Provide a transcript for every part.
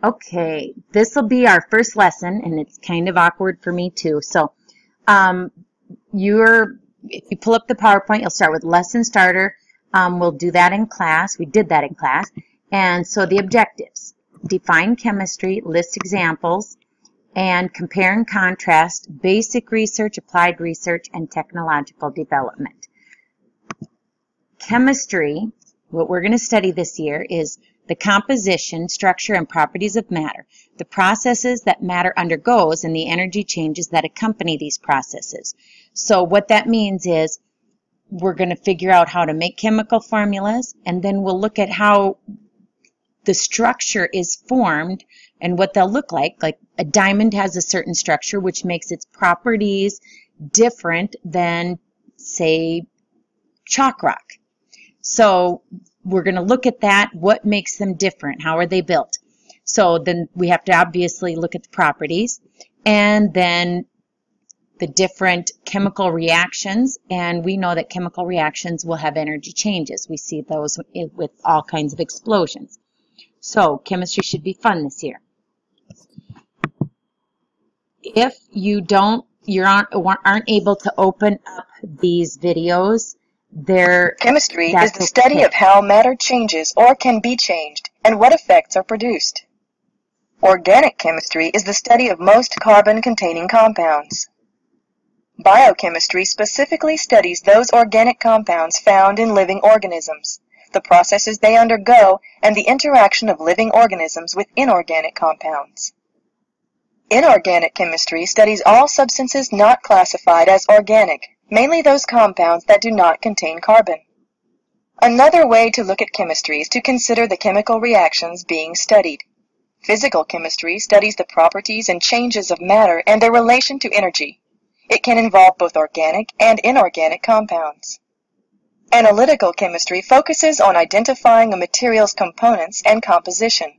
Okay, this will be our first lesson, and it's kind of awkward for me too. So, um, if you pull up the PowerPoint, you'll start with lesson starter. We'll do that in class. We did that in class. And so the objectives: define chemistry, list examples, and compare and contrast basic research, applied research, and technological development. Chemistry, what we're going to study this year is the composition, structure, and properties of matter, the processes that matter undergoes, and the energy changes that accompany these processes. So what that means is we're going to figure out how to make chemical formulas, and then we'll look at how the structure is formed and what they'll look like. Like a diamond has a certain structure which makes its properties different than, say, chalk rock. So we're going to look at that. What makes them different? How are they built? So then we have to obviously look at the properties and then the different chemical reactions. And we know that chemical reactions will have energy changes. We see those with all kinds of explosions. So chemistry should be fun this year. If you aren't able to open up these videos, Chemistry is the study of how matter changes or can be changed and what effects are produced. Organic chemistry is the study of most carbon-containing compounds. Biochemistry specifically studies those organic compounds found in living organisms, the processes they undergo, and the interaction of living organisms with inorganic compounds. Inorganic chemistry studies all substances not classified as organic, mainly those compounds that do not contain carbon. Another way to look at chemistry is to consider the chemical reactions being studied. Physical chemistry studies the properties and changes of matter and their relation to energy. It can involve both organic and inorganic compounds. Analytical chemistry focuses on identifying a material's components and composition.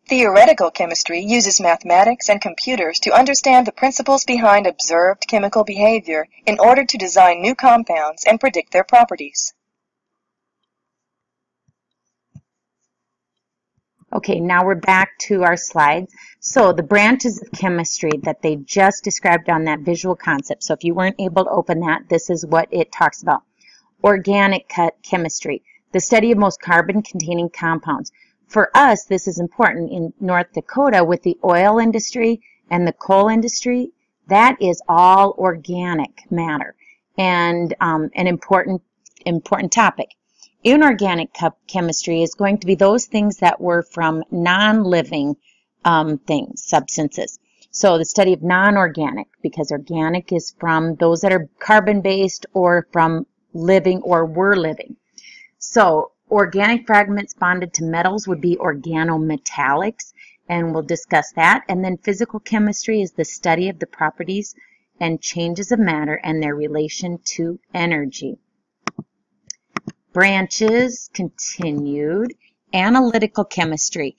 Theoretical chemistry uses mathematics and computers to understand the principles behind observed chemical behavior in order to design new compounds and predict their properties. Okay, now we're back to our slides. So the branches of chemistry that they just described on that visual concept. So if you weren't able to open that, this is what it talks about. Organic chemistry, the study of most carbon-containing compounds. For us, this is important in North Dakota with the oil industry and the coal industry. That is all organic matter and an important topic. Inorganic chemistry is going to be those things that were from non-living things, substances. So the study of non-organic, because organic is from those that are carbon-based or from living or were living. So organic fragments bonded to metals would be organometallics, and we'll discuss that. And then physical chemistry is the study of the properties and changes of matter and their relation to energy. Branches continued. Analytical chemistry.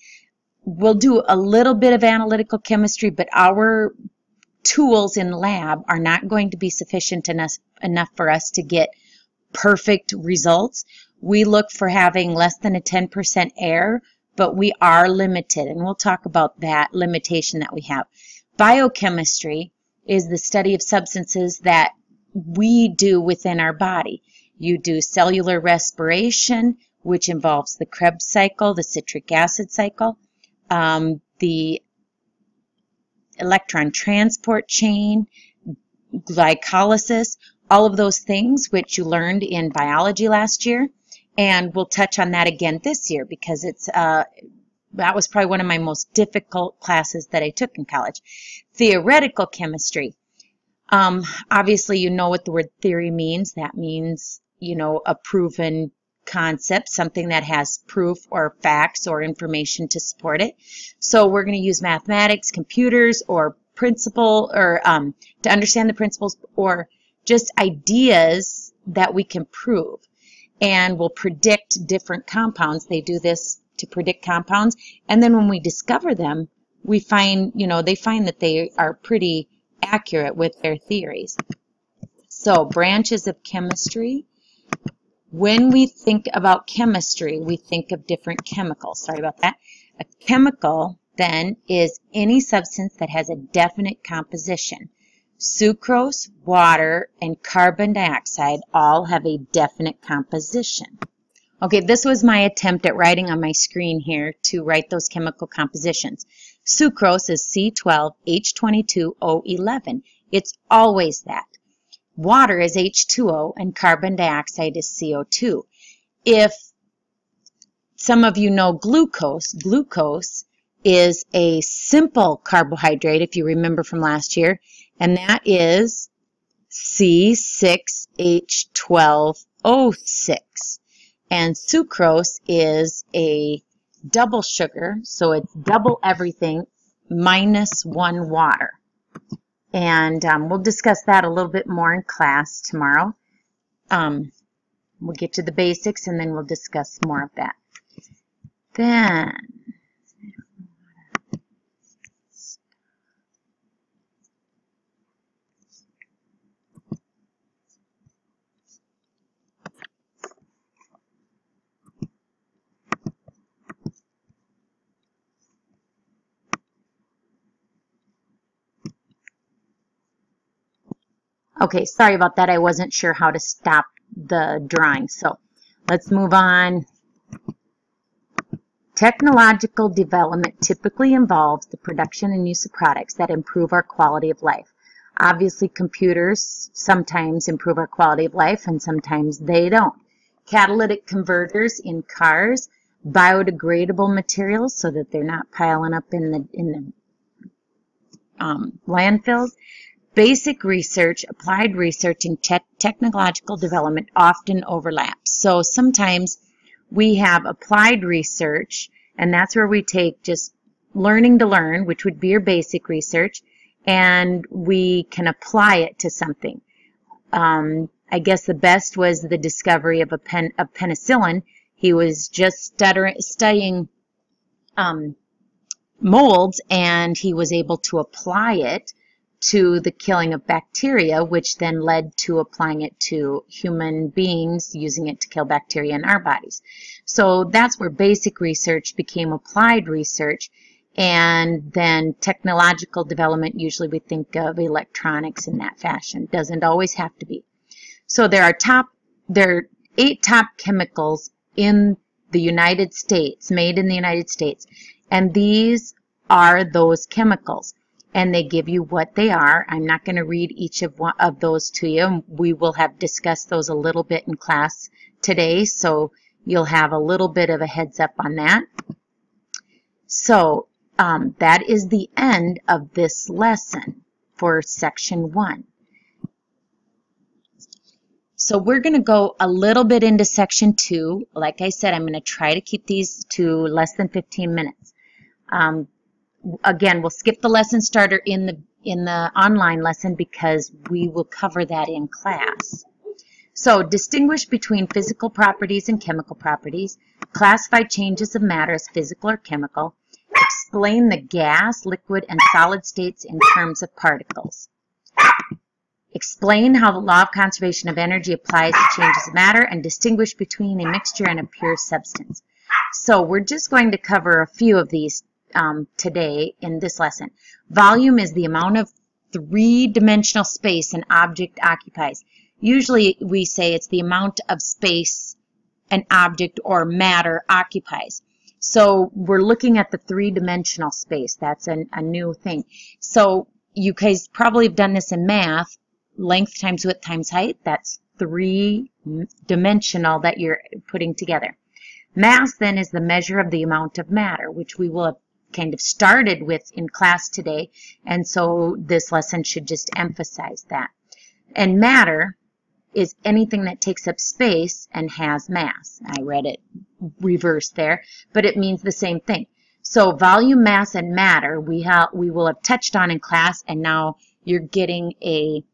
We'll do a little bit of analytical chemistry, but our tools in lab are not going to be sufficient enough for us to get perfect results. We look for having less than a 10% error, but we are limited, and we'll talk about that limitation that we have. Biochemistry is the study of substances that we do within our body. You do cellular respiration, which involves the Krebs cycle, the citric acid cycle, the electron transport chain, glycolysis, all of those things which you learned in biology last year. And we'll touch on that again this year because that was probably one of my most difficult classes that I took in college. Theoretical chemistry. Obviously, you know what the word theory means. That means, you know, a proven concept, something that has proof or facts or information to support it. So we're going to use mathematics, computers, or principle, or to understand the principles, or just ideas that we can prove. And we'll predict different compounds. They do this to predict compounds. And then when we discover them, we find, you know, they find that they are pretty accurate with their theories. So branches of chemistry. When we think about chemistry, we think of different chemicals. Sorry about that. A chemical then is any substance that has a definite composition. Sucrose, water, and carbon dioxide all have a definite composition. Okay, this was my attempt at writing on my screen here to write those chemical compositions. Sucrose is C12H22O11. It's always that. Water is H2O and carbon dioxide is CO2. If some of you know glucose, glucose is a simple carbohydrate, if you remember from last year, and that is C6H12O6. And sucrose is a double sugar, so it's double everything minus 1 water. And we'll discuss that a little bit more in class tomorrow. We'll get to the basics and then we'll discuss more of that. Then, okay, sorry about that. I wasn't sure how to stop the drawing. So let's move on. Technological development typically involves the production and use of products that improve our quality of life. Obviously, computers sometimes improve our quality of life and sometimes they don't. Catalytic converters in cars, biodegradable materials so that they're not piling up in the landfills. Basic research, applied research, and technological development often overlap. So sometimes we have applied research, and that's where we take just learning to learn, which would be your basic research, and we can apply it to something. I guess the best was the discovery of penicillin. He was just studying molds, and he was able to apply it to the killing of bacteria, which then led to applying it to human beings, using it to kill bacteria in our bodies. So that's where basic research became applied research, and then technological development, usually we think of electronics in that fashion. Doesn't always have to be. So there are 8 top chemicals in the United States, made in the United States, and these are those chemicals. And they give you what they are. I'm not going to read each of those to you. We will have discussed those a little bit in class today, so you'll have a little bit of a heads up on that. So that is the end of this lesson for section 1. So we're going to go a little bit into section 2. Like I said, I'm going to try to keep these to less than 15 minutes. Again, we'll skip the lesson starter in the online lesson because we will cover that in class. So, distinguish between physical properties and chemical properties. Classify changes of matter as physical or chemical. Explain the gas, liquid, and solid states in terms of particles. Explain how the law of conservation of energy applies to changes of matter, and distinguish between a mixture and a pure substance. So, we're just going to cover a few of these today in this lesson. Volume is the amount of three-dimensional space an object occupies. Usually we say it's the amount of space an object or matter occupies. So we're looking at the three-dimensional space. That's a new thing. So you guys probably have done this in math. Length times width times height. That's three-dimensional that you're putting together. Mass then is the measure of the amount of matter, which we will have kind of started with in class today, and so this lesson should just emphasize that. And matter is anything that takes up space and has mass. I read it reversed there, but it means the same thing. So volume, mass, and matter we will have touched on in class, and now you're getting a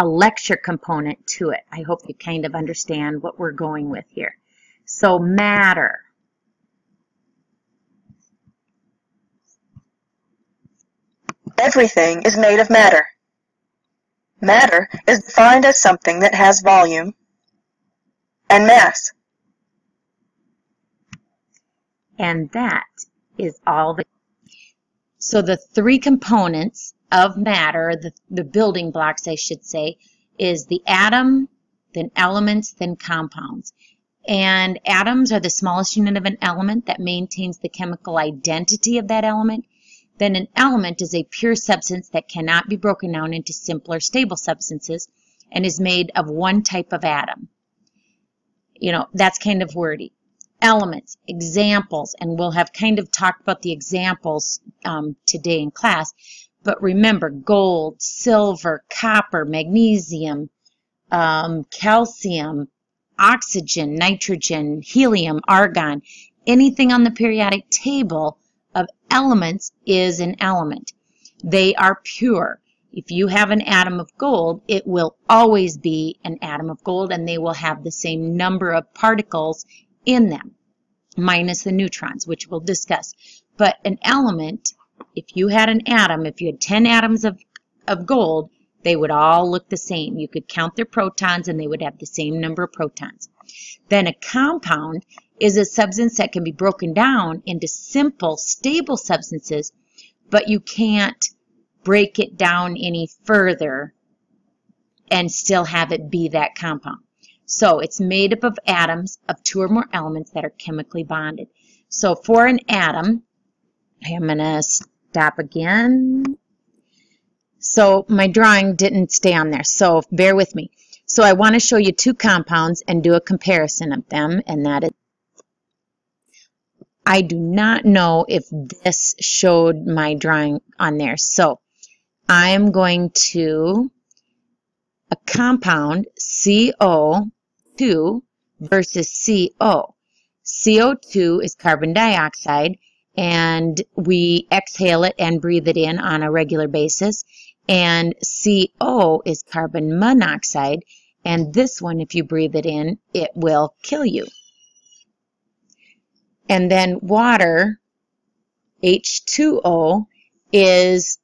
lecture component to it. I hope you kind of understand what we're going with here. So matter. Everything is made of matter. Matter is defined as something that has volume and mass. And that is all. So the three components of matter, the building blocks I should say, is the atom, then elements, then compounds. And atoms are the smallest unit of an element that maintains the chemical identity of that element. Then an element is a pure substance that cannot be broken down into simpler stable substances and is made of one type of atom. You know, that's kind of wordy. Elements, examples, and we'll have kind of talked about the examples today in class, but remember gold, silver, copper, magnesium, calcium, oxygen, nitrogen, helium, argon, anything on the periodic table of elements is an element. They are pure. If you have an atom of gold, it will always be an atom of gold, and they will have the same number of particles in them, minus the neutrons, which we'll discuss. But an element, if you had an atom, if you had 10 atoms of gold, they would all look the same. You could count their protons, and they would have the same number of protons. Then a compound is a substance that can be broken down into simple, stable substances, but you can't break it down any further and still have it be that compound. So it's made up of atoms of two or more elements that are chemically bonded. So for an atom, I'm going to stop again. So my drawing didn't stay on there, so bear with me. So I want to show you two compounds and do a comparison of them, and that is, I do not know if this showed my drawing on there. So I'm going to, a compound, CO2 versus CO. CO2 is carbon dioxide, and we exhale it and breathe it in on a regular basis. And CO is carbon monoxide, and this one, if you breathe it in, it will kill you. And then water, H2O, is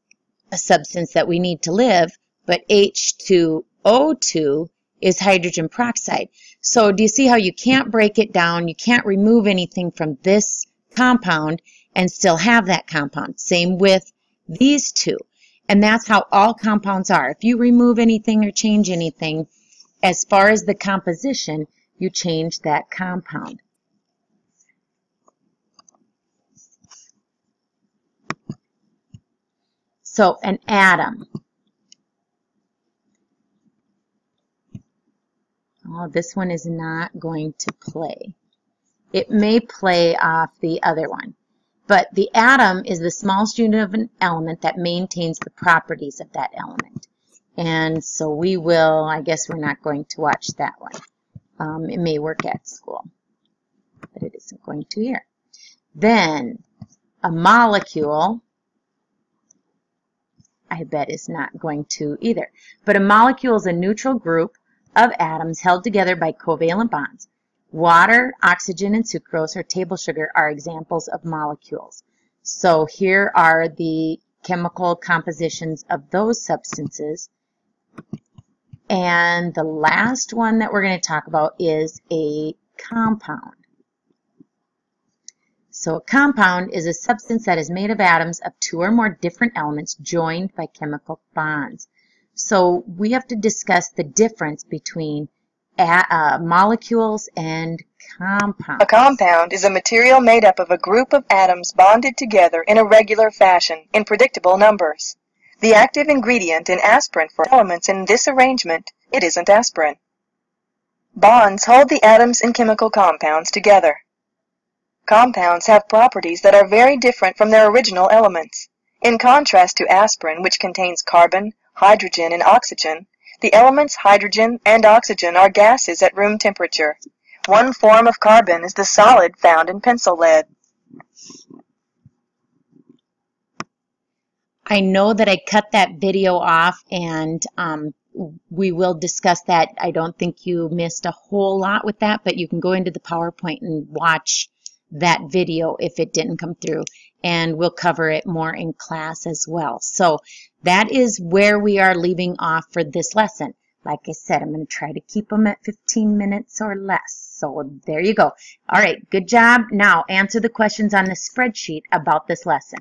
a substance that we need to live, but H2O2 is hydrogen peroxide. So do you see how you can't break it down? You can't remove anything from this compound and still have that compound. Same with these two. And that's how all compounds are. If you remove anything or change anything, as far as the composition, you change that compound. So an atom. Oh, this one is not going to play. It may play off the other one. But the atom is the smallest unit of an element that maintains the properties of that element. And so we will, I guess we're not going to watch that one. It may work at school, but it isn't going to here. Then a molecule, I bet is not going to either. But a molecule is a neutral group of atoms held together by covalent bonds. Water, oxygen, and sucrose or table sugar are examples of molecules. So here are the chemical compositions of those substances. And the last one that we're going to talk about is a compound. So a compound is a substance that is made of atoms of two or more different elements joined by chemical bonds. So we have to discuss the difference between molecules and compounds. A compound is a material made up of a group of atoms bonded together in a regular fashion in predictable numbers. The active ingredient in aspirin for elements in this arrangement, it isn't aspirin. Bonds hold the atoms in chemical compounds together. Compounds have properties that are very different from their original elements. In contrast to aspirin, which contains carbon, hydrogen, and oxygen, the elements hydrogen and oxygen are gases at room temperature. One form of carbon is the solid found in pencil lead. I know that I cut that video off, and we will discuss that. I don't think you missed a whole lot with that, but you can go into the PowerPoint and watch that video if it didn't come through, and we'll cover it more in class as well. So that is where we are leaving off for this lesson. Like I said, I'm going to try to keep them at 15 minutes or less. So there you go. All right, good job. Now answer the questions on the spreadsheet about this lesson.